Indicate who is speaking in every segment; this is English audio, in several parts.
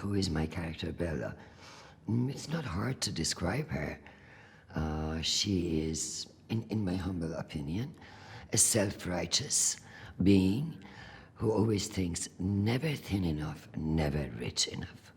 Speaker 1: who is my character, Bella? It's not hard to describe her. She is, in my humble opinion, a self-righteous being who always thinks never thin enough, never rich enough.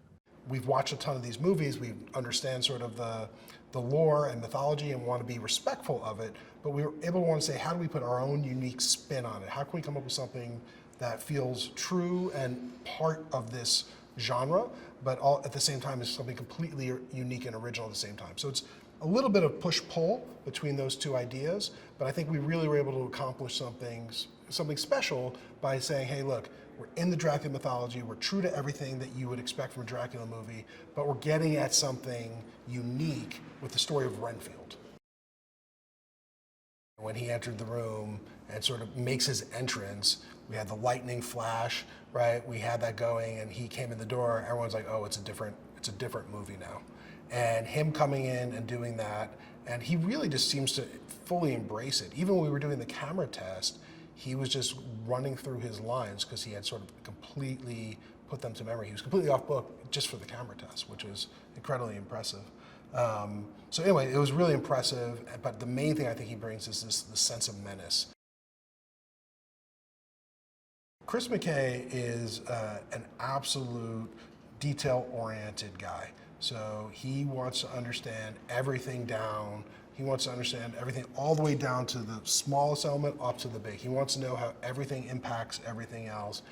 Speaker 2: We've watched a ton of these movies. We understand sort of the lore and mythology and want to be respectful of it, but we were able to want to say, how do we put our own unique spin on it? How can we come up with something that feels true and part of this genre, but all at the same time is something completely unique and original at the same time. So it's a little bit of push-pull between those two ideas, but I think we really were able to accomplish something special by saying, hey, look, we're in the Dracula mythology, we're true to everything that you would expect from a Dracula movie, but we're getting at something unique with the story of Renfield. When he entered the room and sort of makes his entrance, we had the lightning flash, right? We had that going, and he came in the door. Everyone's like, "Oh, it's a different movie now." And him coming in and doing that, and he really just seems to fully embrace it. Even when we were doing the camera test, he was just running through his lines because he had sort of completely put them to memory. He was completely off book just for the camera test, which was incredibly impressive. So anyway, it was really impressive, but the main thing I think he brings is this sense of menace. Chris McKay is an absolute detail-oriented guy. So he wants to understand everything down. He wants to understand everything all the way down to the smallest element up to the big. He wants to know how everything impacts everything else,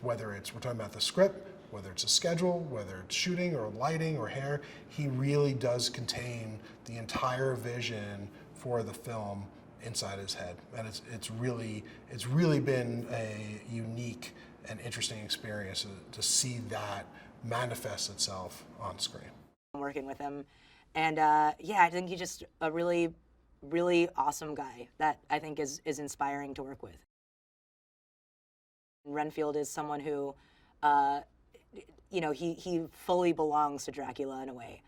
Speaker 2: whether we're talking about the script, whether it's a schedule, whether it's shooting or lighting or hair. He really does contain the entire vision for the film inside his head, and it's really been a unique and interesting experience to see that manifest itself on screen.
Speaker 3: Working with him, and yeah, I think he's just a really, really awesome guy that I think is inspiring to work with. Renfield is someone who, you know, he fully belongs to Dracula in a way,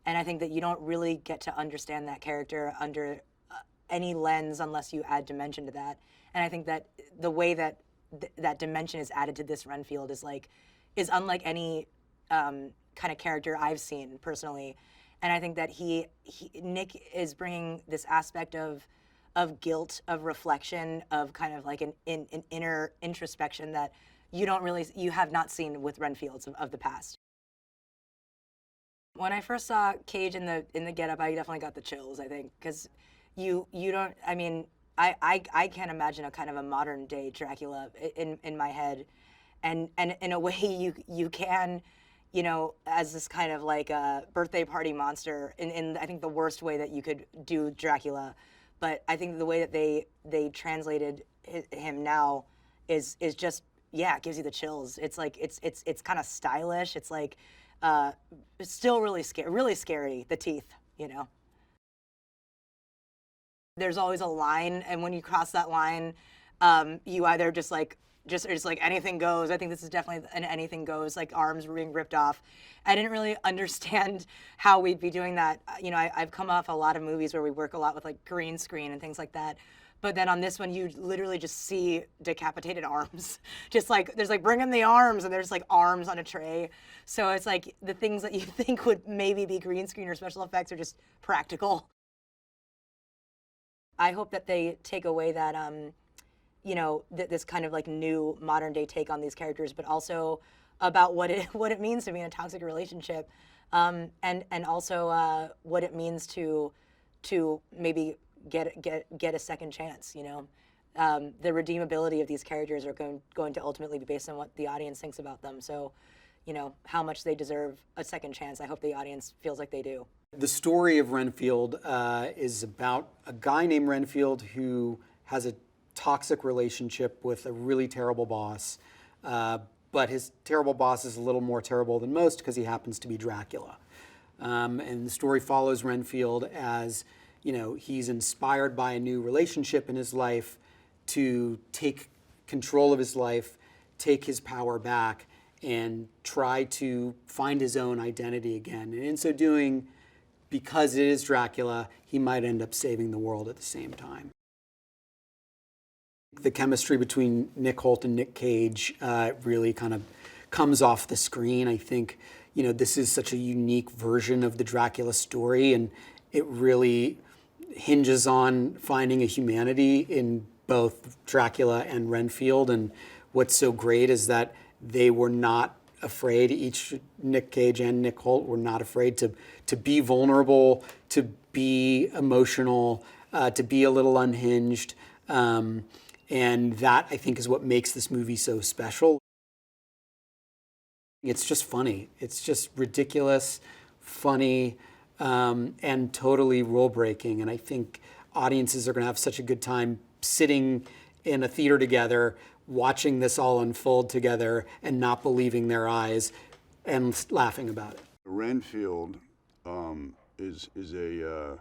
Speaker 3: and I think that you don't really get to understand that character under any lens unless you add dimension to that. And I think that the way that that dimension is added to this Renfield is unlike any kind of character I've seen personally. And I think that Nick is bringing this aspect of guilt, of reflection, of kind of like an inner introspection that you have not seen with Renfields of the past. When I first saw Cage in the getup, I definitely got the chills, I think, because you don't, I mean, I can't imagine a kind of a modern day Dracula in my head, and in a way you can, you know, as this kind of like a birthday party monster in I think the worst way that you could do Dracula, but I think the way that they translated him now is just, yeah, it gives you the chills. It's like it's kind of stylish. It's like it's still really scary, the teeth, you know. There's always a line, and when you cross that line, you either just like anything goes. I think this is definitely an anything goes, like arms being ripped off. I didn't really understand how we'd be doing that. You know, I've come off a lot of movies where we work a lot with like green screen and things like that. But then on this one, you literally just see decapitated arms. Just like, there's like, bring in the arms, and there's like arms on a tray. So it's like the things that you think would maybe be green screen or special effects are just practical. I hope that they take away that, you know, this kind of like new modern day take on these characters, but also about what it means to be in a toxic relationship, and also what it means to maybe get a second chance. You know, the redeemability of these characters are going to ultimately be based on what the audience thinks about them. So, you know, how much they deserve a second chance. I hope the audience feels like they do.
Speaker 4: The story of Renfield is about a guy named Renfield who has a toxic relationship with a really terrible boss, but his terrible boss is a little more terrible than most because he happens to be Dracula. And the story follows Renfield as, you know, he's inspired by a new relationship in his life to take control of his life, take his power back, and try to find his own identity again. And in so doing, because it is Dracula, he might end up saving the world at the same time. The chemistry between Nick Hoult and Nick Cage really kind of comes off the screen. I think, this is such a unique version of the Dracula story, and it really hinges on finding a humanity in both Dracula and Renfield. And what's so great is that they were not afraid, each Nick Cage and Nick Hoult were not afraid to be vulnerable, to be emotional, to be a little unhinged. And that, I think, is what makes this movie so special. It's just funny. It's just ridiculous, funny, and totally rule-breaking. And I think audiences are going to have such a good time sitting in a theater together, watching this all unfold together and not believing their eyes and laughing about it.
Speaker 5: Renfield is a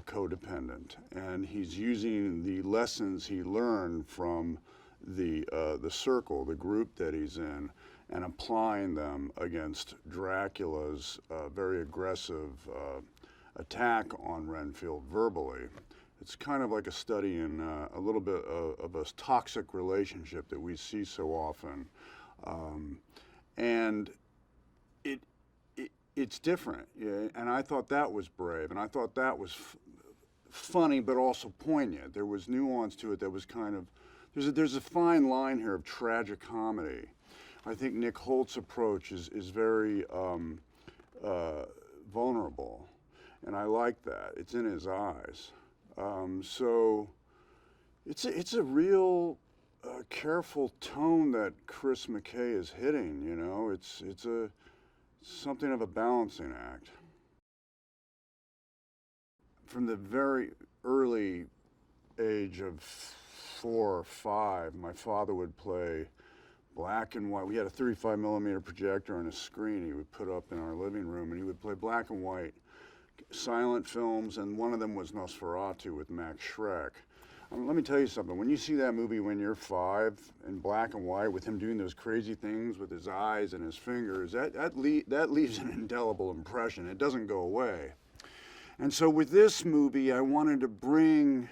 Speaker 5: codependent, and he's using the lessons he learned from the circle, the group that he's in, and applying them against Dracula's very aggressive attack on Renfield verbally. It's kind of like a study in a little bit of a toxic relationship that we see so often. And it's different, yeah, and I thought that was brave, and I thought that was funny, but also poignant. There was nuance to it that was kind of, there's a fine line here of tragic comedy. I think Nick Holt's approach is very vulnerable, and I like that. It's in his eyes. So it's a real careful tone that Chris McKay is hitting, It's something of a balancing act. From the very early age of 4 or 5, my father would play black and white. We had a 35 millimeter projector and a screen he would put up in our living room, and he would play black and white silent films, and one of them was Nosferatu with Max Schreck. Let me tell you something. When you see that movie when you're 5 in black and white with him doing those crazy things with his eyes and his fingers, that leaves an indelible impression. It doesn't go away. And so with this movie, I wanted to bring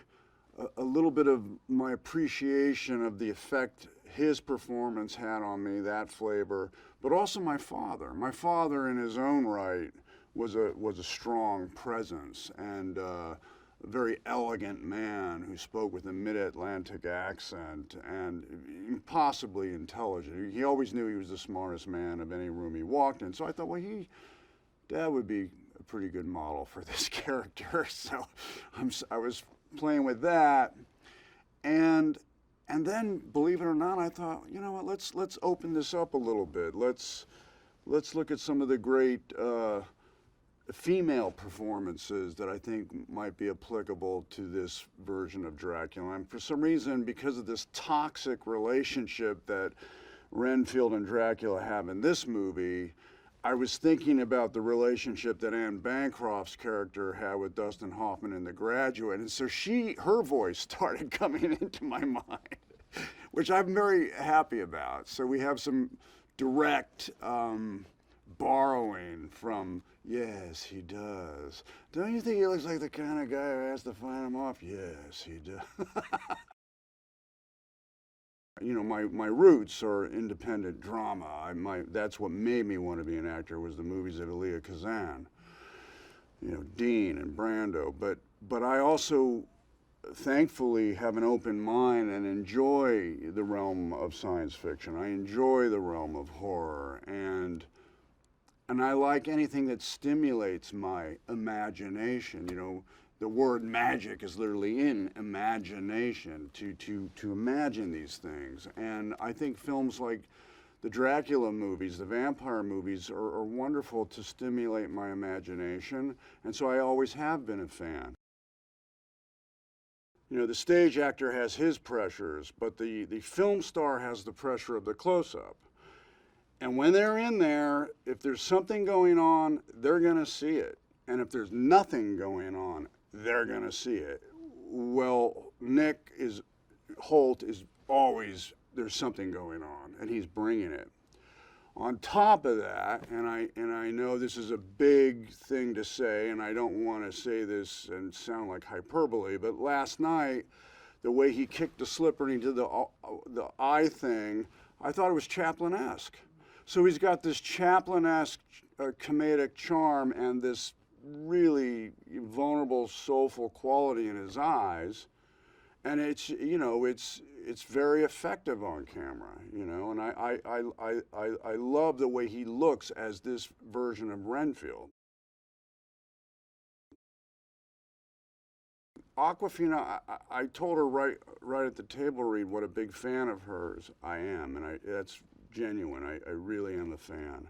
Speaker 5: a little bit of my appreciation of the effect his performance had on me, that flavor, but also my father. My father, in his own right, was a strong presence and a very elegant man who spoke with a mid-Atlantic accent and impossibly intelligent. He always knew he was the smartest man of any room he walked in. So I thought, well, Dad would be a pretty good model for this character. So I was playing with that, and then, believe it or not, I thought, you know what? Let's open this up a little bit. Let's look at some of the great female performances that I think might be applicable to this version of Dracula. And for some reason, because of this toxic relationship that Renfield and Dracula have in this movie, I was thinking about the relationship that Anne Bancroft's character had with Dustin Hoffman in The Graduate. And so her voice started coming into my mind, which I'm very happy about. So we have some direct borrowing from, yes, he does. Don't you think he looks like the kind of guy who has to find him off? Yes, he does. My roots are independent drama. That's what made me want to be an actor, was the movies of Elia Kazan, Dean and Brando. But I also, thankfully, have an open mind and enjoy the realm of science fiction. I enjoy the realm of horror, and I like anything that stimulates my imagination. The word magic is literally in imagination, to imagine these things. And I think films like the Dracula movies, the vampire movies, are wonderful to stimulate my imagination. And so I always have been a fan. The stage actor has his pressures, but the film star has the pressure of the close-up. And when they're in there, if there's something going on, they're going to see it. And if there's nothing going on, they're going to see it. Well, Hoult is always, there's something going on, and he's bringing it. On top of that, and I know this is a big thing to say, and I don't want to say this and sound like hyperbole, but last night, the way he kicked the slipper and he did the eye thing, I thought it was Chaplin-esque. So he's got this Chaplin-esque comedic charm and this really vulnerable, soulful quality in his eyes, and it's, you know, it's very effective on camera, you know, and I love the way he looks as this version of Renfield. Awkwafina, I told her right at the table read what a big fan of hers I am, and that's genuine. I really am a fan.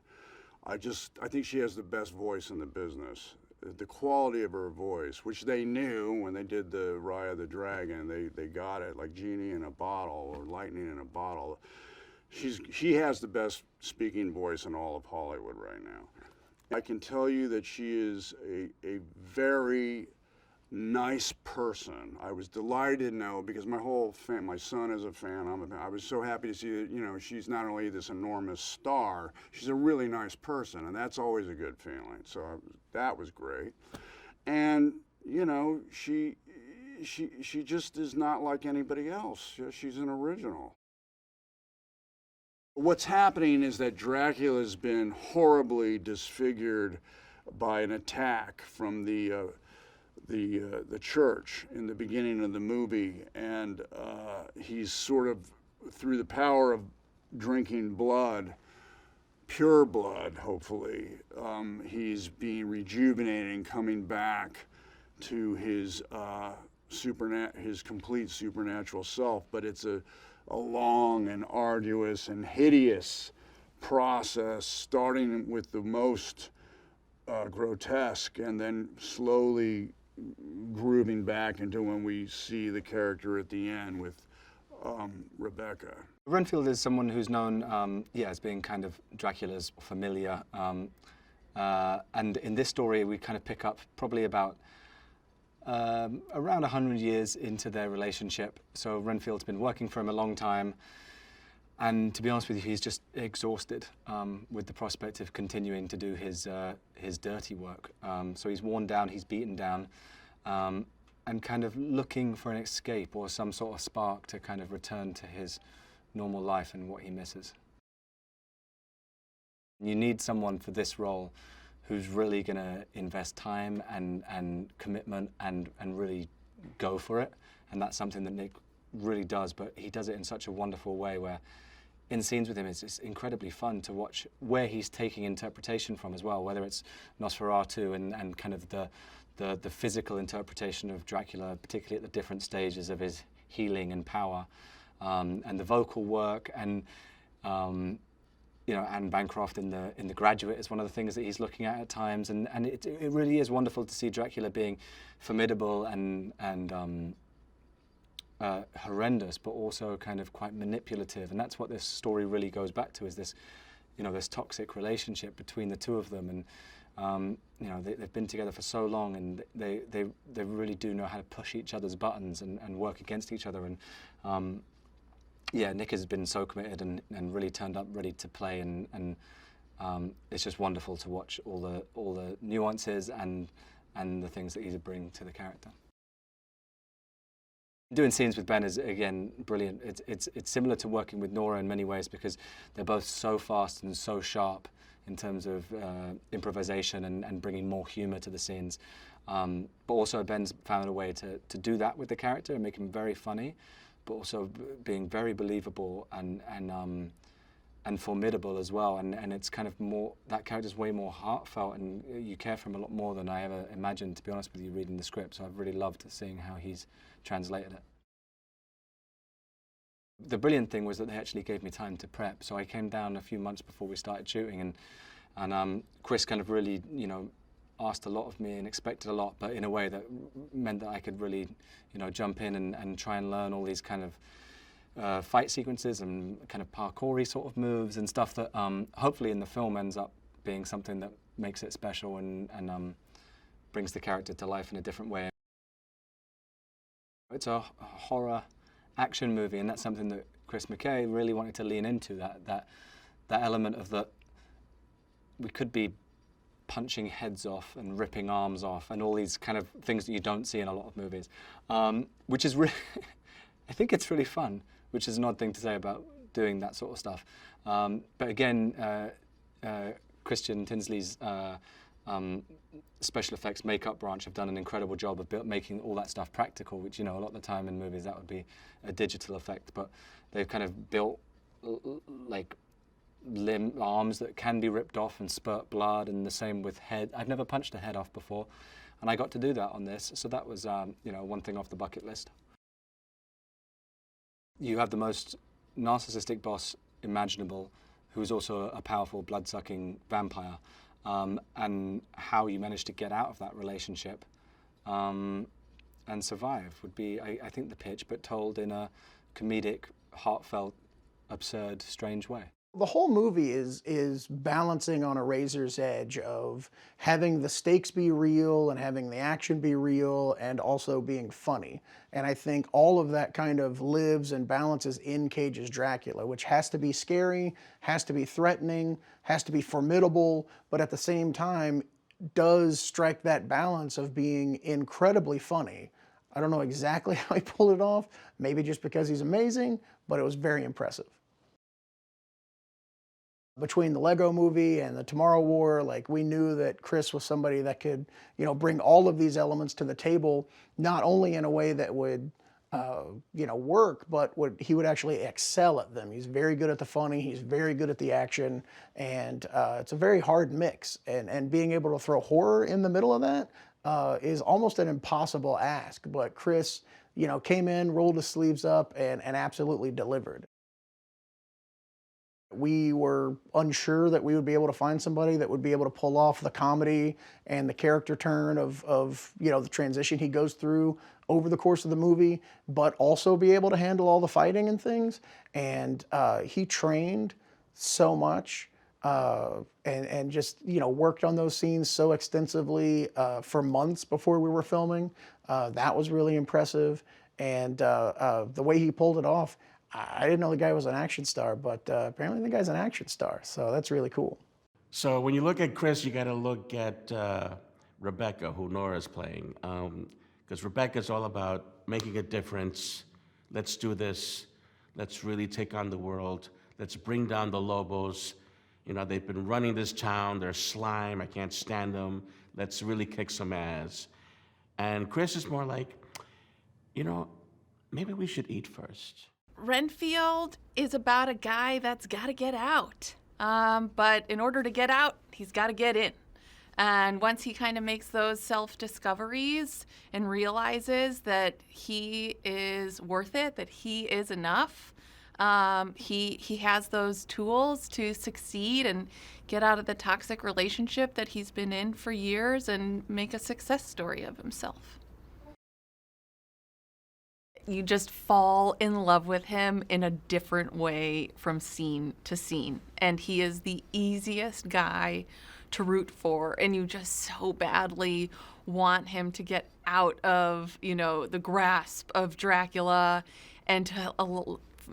Speaker 5: I think she has the best voice in the business. The quality of her voice, which they knew when they did the Raya the Dragon, they got it like genie in a bottle or lightning in a bottle. She has the best speaking voice in all of Hollywood right now. I can tell you that she is a very nice person. I was delighted to know, because my whole my son is a fan. I was so happy to see that, you know, she's not only this enormous star, she's a really nice person, and that's always a good feeling. So that was great. And, you know, she just is not like anybody else. She's an original. What's happening is that Dracula's been horribly disfigured by an attack from the church in the beginning of the movie, and he's sort of, through the power of drinking blood, pure blood, hopefully, he's being rejuvenated and coming back to his complete supernatural self. But it's a long and arduous and hideous process, starting with the most grotesque and then slowly grooving back into when we see the character at the end with Rebecca.
Speaker 6: Renfield is someone who's known, as being kind of Dracula's familiar, and in this story we kind of pick up probably about around 100 years into their relationship. So Renfield's been working for him a long time, and to be honest with you, he's just exhausted with the prospect of continuing to do his dirty work. So he's worn down, he's beaten down, and kind of looking for an escape or some sort of spark to kind of return to his normal life and what he misses. You need someone for this role who's really going to invest time and commitment and really go for it. And that's something that Nick really does, but he does it in such a wonderful way where in scenes with him it's just incredibly fun to watch where he's taking interpretation from as well, whether it's Nosferatu and kind of the physical interpretation of Dracula, particularly at the different stages of his healing and power, and the vocal work, and you know, Anne Bancroft in the Graduate is one of the things that he's looking at times, and it really is wonderful to see Dracula being formidable and horrendous, but also kind of quite manipulative, and that's what this story really goes back to, is this, you know, this toxic relationship between the two of them, and you know, they've been together for so long, and they really do know how to push each other's buttons and work against each other, and yeah, Nick has been so committed and really turned up ready to play, and it's just wonderful to watch all the nuances and the things that he's bringing to the character. Doing scenes with Ben is, again, brilliant. It's similar to working with Nora in many ways, because they're both so fast and so sharp in terms of improvisation and bringing more humor to the scenes. But also Ben's found a way to do that with the character and make him very funny, but also being very believable and formidable as well. And it's kind of more, that character's way more heartfelt, and you care for him a lot more than I ever imagined, to be honest with you, reading the script. So I've really loved seeing how he's translated it. The brilliant thing was that they actually gave me time to prep. So I came down a few months before we started shooting, and Chris kind of really, you know, asked a lot of me and expected a lot, but in a way that meant that I could really, you know, jump in and try and learn all these kind of fight sequences and kind of parkour-y sort of moves and stuff that hopefully in the film ends up being something that makes it special and brings the character to life in a different way. It's a horror action movie, and that's something that Chris McKay really wanted to lean into, that element of that we could be punching heads off and ripping arms off and all these kind of things that you don't see in a lot of movies, which is really, I think it's really fun, which is an odd thing to say about doing that sort of stuff. But again, Christian Tinsley's special effects makeup branch have done an incredible job of making all that stuff practical, which, you know, a lot of the time in movies that would be a digital effect, but they've kind of built like arms that can be ripped off and spurt blood, and the same with head. I've never punched a head off before, and I got to do that on this, so that was you know, one thing off the bucket list. You have the most narcissistic boss imaginable, who's also a powerful blood-sucking vampire, and how you manage to get out of that relationship and survive would be, I think, the pitch, but told in a comedic, heartfelt, absurd, strange way.
Speaker 7: The whole movie is balancing on a razor's edge of having the stakes be real and having the action be real and also being funny. And I think all of that kind of lives and balances in Cage's Dracula, which has to be scary, has to be threatening, has to be formidable, but at the same time does strike that balance of being incredibly funny. I don't know exactly how he pulled it off, maybe just because he's amazing, but it was very impressive. Between the Lego movie and the Tomorrow War, like, we knew that Chris was somebody that could, you know, bring all of these elements to the table, not only in a way that would, you know, work, but he would actually excel at them. He's very good at the funny, he's very good at the action, and it's a very hard mix. And being able to throw horror in the middle of that is almost an impossible ask. But Chris, you know, came in, rolled his sleeves up, and absolutely delivered. We were unsure that we would be able to find somebody that would be able to pull off the comedy and the character turn of you know, the transition he goes through over the course of the movie, but also be able to handle all the fighting and things. And he trained so much and just, you know, worked on those scenes so extensively for months before we were filming. That was really impressive. And the way he pulled it off, I didn't know the guy was an action star, but apparently the guy's an action star, so that's really cool.
Speaker 8: So when you look at Chris, you got to look at Rebecca, who Nora's playing, because Rebecca's all about making a difference. Let's do this. Let's really take on the world. Let's bring down the Lobos. You know, they've been running this town. They're slime. I can't stand them. Let's really kick some ass. And Chris is more like, you know, maybe we should eat first.
Speaker 9: Renfield is about a guy that's got to get out. But in order to get out, he's got to get in. And once he kind of makes those self-discoveries and realizes that he is worth it, that he is enough, he has those tools to succeed and get out of the toxic relationship that he's been in for years and make a success story of himself. You just fall in love with him in a different way from scene to scene. And he is the easiest guy to root for. And you just so badly want him to get out of, you know, the grasp of Dracula and to,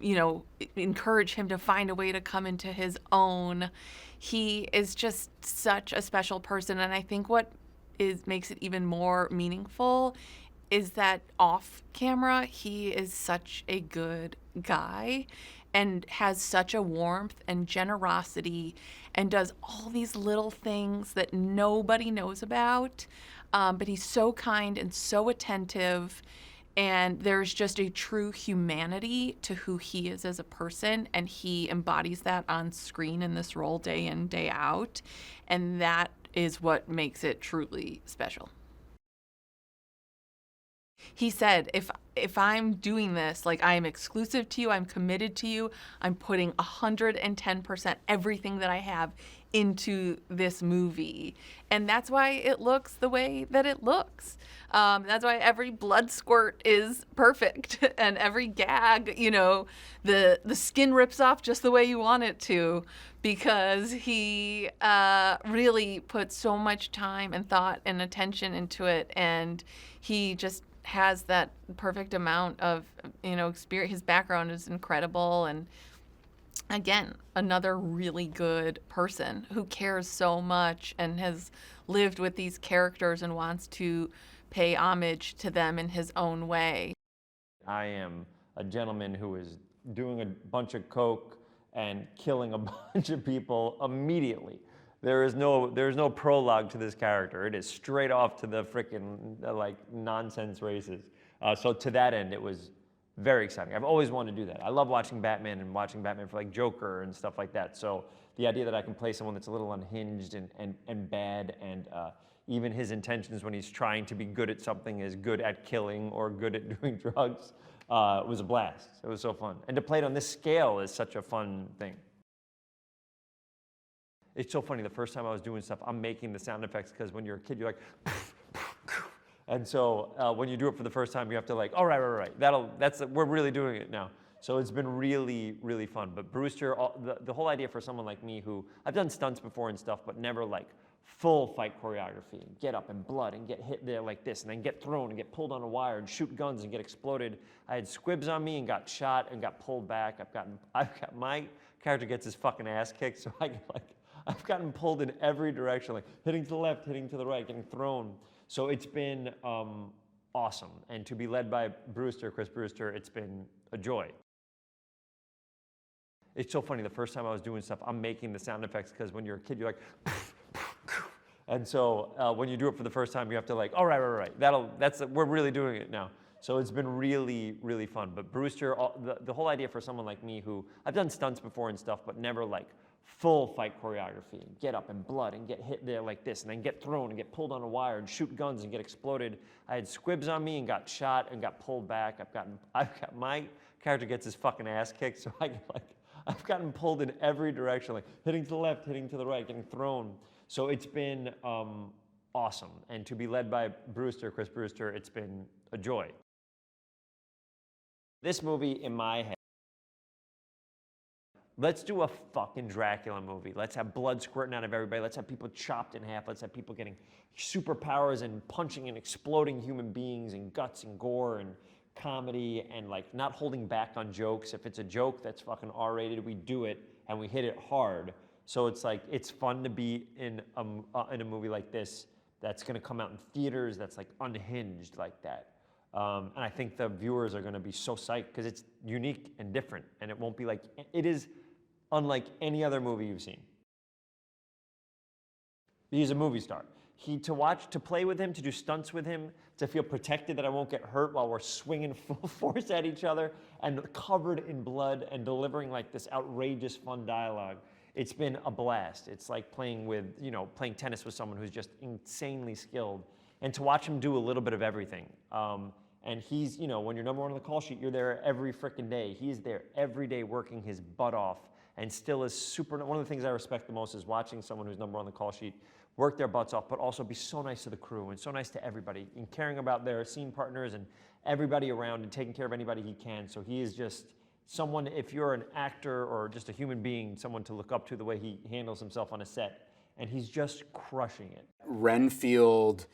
Speaker 9: you know, encourage him to find a way to come into his own. He is just such a special person. And I think what makes it even more meaningful is that off camera, he is such a good guy and has such a warmth and generosity and does all these little things that nobody knows about. But he's so kind and so attentive, and there's just a true humanity to who he is as a person, and he embodies that on screen in this role day in, day out. And that is what makes it truly special. He said, if I'm doing this, like, I am exclusive to you, I'm committed to you, I'm putting 110% everything that I have into this movie. And that's why it looks the way that it looks. That's why every blood squirt is perfect and every gag, you know, the skin rips off just the way you want it to, because he really put so much time and thought and attention into it, and he just has that perfect amount of, you know, experience. His background is incredible, and again, another really good person who cares so much and has lived with these characters and wants to pay homage to them in his own way.
Speaker 10: I am a gentleman who is doing a bunch of coke and killing a bunch of people immediately. There's no prologue to this character. It is straight off to the frickin' like nonsense races. So to that end, it was very exciting. I've always wanted to do that. I love watching Batman and watching Batman for like Joker and stuff like that. So the idea that I can play someone that's a little unhinged and bad, and even his intentions when he's trying to be good at something is good at killing or good at doing drugs was a blast. It was so fun. And to play it on this scale is such a fun thing. It's so funny, the first time I was doing stuff, I'm making the sound effects because when you're a kid, you're like, and so when you do it for the first time, you have to like, all right. We're really doing it now. So it's been really, really fun. But Brewster, the whole idea for someone like me who, I've done stunts before and stuff, but never like full fight choreography and get up and blood and get hit there like this and then get thrown and get pulled on a wire and shoot guns and get exploded. I had squibs on me and got shot and got pulled back. My character gets his fucking ass kicked, so I've gotten pulled in every direction, like hitting to the left, hitting to the right, getting thrown. So it's been awesome. And to be led by Chris Brewster, it's been a joy. It's so funny, the first time I was doing stuff, I'm making the sound effects because when you're a kid, you're like, and so when you do it for the first time, you have to like, all right. We're really doing it now. So it's been really, really fun. But Brewster, the whole idea for someone like me who, I've done stunts before and stuff, but never like full fight choreography and get up and blood and get hit there like this and then get thrown and get pulled on a wire and shoot guns and get exploded. I had squibs on me and got shot and got pulled back. My character gets his fucking ass kicked, so I've gotten pulled in every direction, like hitting to the left, hitting to the right, getting thrown. So it's been awesome. And to be led by Chris Brewster, it's been a joy. This movie, in my head, let's do a fucking Dracula movie. Let's have blood squirting out of everybody. Let's have people chopped in half. Let's have people getting superpowers and punching and exploding human beings and guts and gore and comedy and like not holding back on jokes. If it's a joke that's fucking R-rated, we do it and we hit it hard. So it's like, it's fun to be in a movie like this that's gonna come out in theaters that's like unhinged like that. And I think the viewers are gonna be so psyched because it's unique and different and it won't be like, it is unlike any other movie you've seen. He's a movie star. To play with him, to do stunts with him, to feel protected that I won't get hurt while we're swinging full force at each other and covered in blood and delivering like this outrageous fun dialogue. It's been a blast. It's like playing tennis with someone who's just insanely skilled. And to watch him do a little bit of everything. And he's, when you're number one on the call sheet, you're there every frickin' day. He's there every day working his butt off and still is one of the things I respect the most is watching someone who's number one on the call sheet work their butts off, but also be so nice to the crew and so nice to everybody and caring about their scene partners and everybody around and taking care of anybody he can. So he is just someone, if you're an actor or just a human being, someone to look up to the way he handles himself on a set. And he's just crushing it.
Speaker 11: Renfield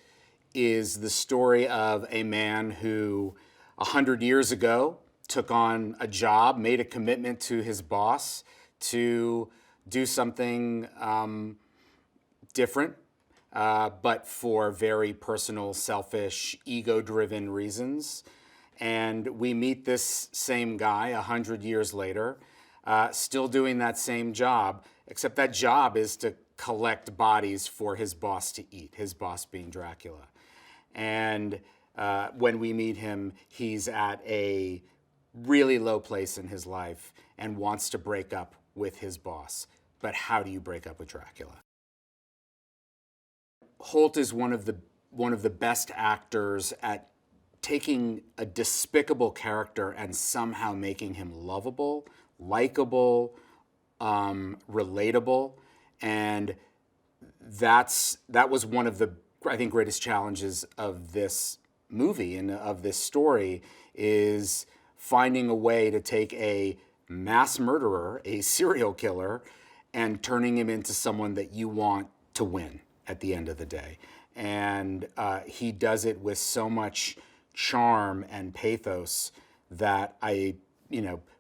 Speaker 11: is the story of a man who 100 years ago took on a job, made a commitment to his boss to do something different, but for very personal, selfish, ego-driven reasons. And we meet this same guy 100 years later, still doing that same job, except that job is to collect bodies for his boss to eat, his boss being Dracula. And when we meet him, he's at a really low place in his life and wants to break up with his boss. But how do you break up with Dracula? Hoult is one of the best actors at taking a despicable character and somehow making him lovable, likable, relatable, and that was one of the, I think, greatest challenges of this movie and of this story is finding a way to take a mass murderer, a serial killer, and turning him into someone that you want to win at the end of the day. And he does it with so much charm and pathos that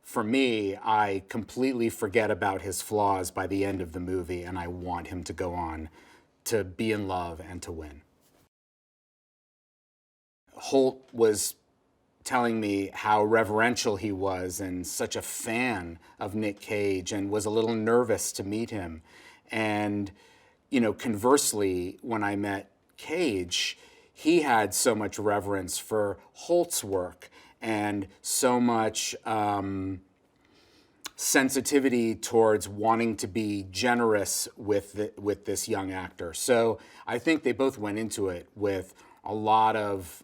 Speaker 11: for me, I completely forget about his flaws by the end of the movie, and I want him to go on to be in love and to win. Hoult was telling me how reverential he was and such a fan of Nick Cage and was a little nervous to meet him. And, you know, conversely, when I met Cage, he had so much reverence for Hoult's work and so much sensitivity towards wanting to be generous with this young actor. So I think they both went into it with a lot of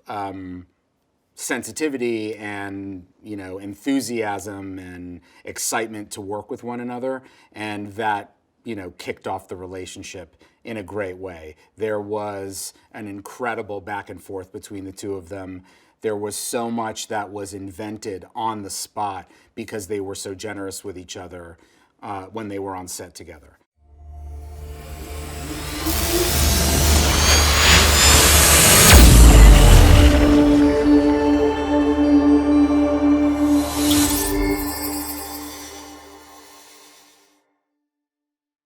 Speaker 11: sensitivity and, you know, enthusiasm and excitement to work with one another, and that, you know, kicked off the relationship in a great way. There was an incredible back and forth between the two of them. There was so much that was invented on the spot because they were so generous with each other when they were on set together.